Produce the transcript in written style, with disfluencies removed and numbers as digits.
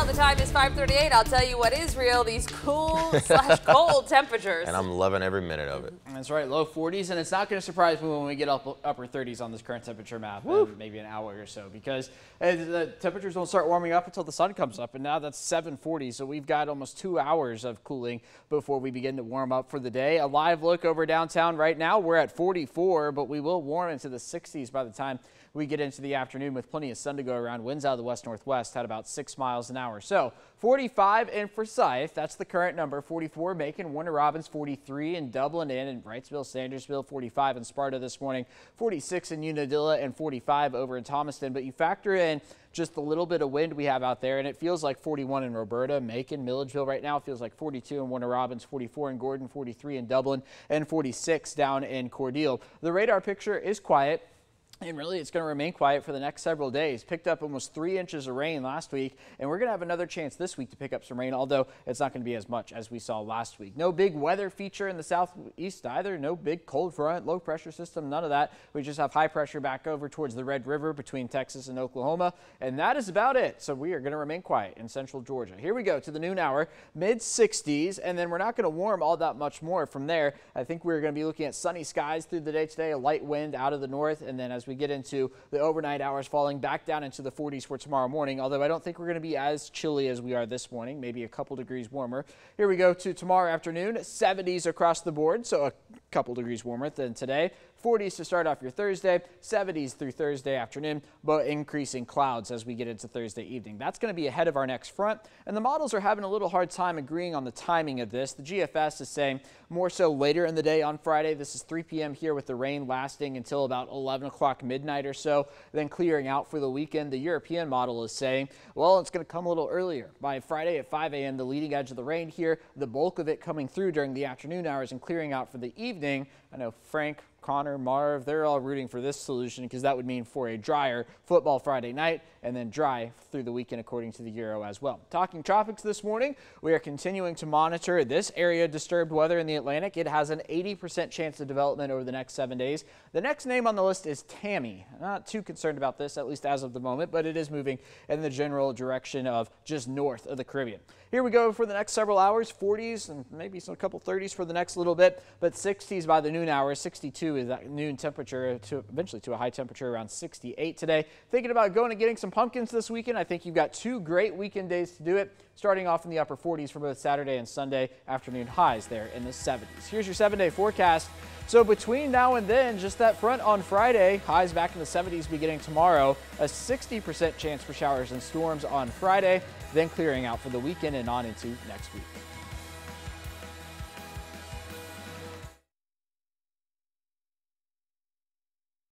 The time is 5:38. I'll tell you what is real, these cool/cold temperatures. And I'm loving every minute of it. That's right, low 40s, and it's not going to surprise me when we get upper 30s on this current temperature map in maybe an hour or so, because the temperatures don't start warming up until the sun comes up, and now that's 7:40, so we've got almost 2 hours of cooling before we begin to warm up for the day. A live look over downtown right now, we're at 44, but we will warm into the 60s by the time we get into the afternoon with plenty of sun to go around. Winds out of the west-northwest at about 6 miles an hour. So 45 in Forsyth, that's the current number. 44 Macon, Warner Robins, 43 in Dublin and in Wrightsville, Sandersville, 45 in Sparta this morning, 46 in Unadilla, and 45 over in Thomaston. But you factor in just a little bit of wind we have out there, and it feels like 41 in Roberta, Macon, Milledgeville right now. It feels like 42 in Warner Robins, 44 in Gordon, 43 in Dublin, and 46 down in Cordele. The radar picture is quiet. And really, it's going to remain quiet for the next several days. Picked up almost 3 inches of rain last week, and we're going to have another chance this week to pick up some rain, although it's not going to be as much as we saw last week. No big weather feature in the southeast either. No big cold front, low pressure system, none of that. We just have high pressure back over towards the Red River between Texas and Oklahoma, and that is about it. So we are going to remain quiet in central Georgia. Here we go to the noon hour, mid-60s, and then we're not going to warm all that much more from there. I think we're going to be looking at sunny skies through the day today, a light wind out of the north, and then as we get into the overnight hours, falling back down into the 40s for tomorrow morning, although I don't think we're going to be as chilly as we are this morning, maybe a couple degrees warmer. Here we go to tomorrow afternoon, 70s across the board, so a couple degrees warmer than today. 40s to start off your Thursday, 70s through Thursday afternoon, but increasing clouds as we get into Thursday evening. That's going to be ahead of our next front, and the models are having a little hard time agreeing on the timing of this. The GFS is saying more so later in the day on Friday. This is 3 p.m. here with the rain lasting until about 11 o'clock midnight or so, then clearing out for the weekend. The European model is saying, well, it's going to come a little earlier. By Friday at 5 a.m., the leading edge of the rain here, the bulk of it coming through during the afternoon hours and clearing out for the evening. I know Frank, Connor, Marv, they're all rooting for this solution because that would mean for a drier football Friday night and then dry through the weekend according to the Euro as well. Talking tropics this morning, we are continuing to monitor this area of disturbed weather in the Atlantic. It has an 80% chance of development over the next 7 days. The next name on the list is Tammy. Not too concerned about this, at least as of the moment, but it is moving in the general direction of just north of the Caribbean. Here we go for the next several hours, 40s and maybe some couple 30s for the next little bit, but 60s by the noon hour. 62 is that noon temperature to eventually to a high temperature around 68 today. Thinking about going and getting some pumpkins this weekend. I think you've got 2 great weekend days to do it, starting off in the upper 40s for both Saturday and Sunday, afternoon highs there in the 70s. Here's your 7-day forecast. So between now and then, just that front on Friday, highs back in the 70s beginning tomorrow, a 60% chance for showers and storms on Friday, then clearing out for the weekend and on into next week.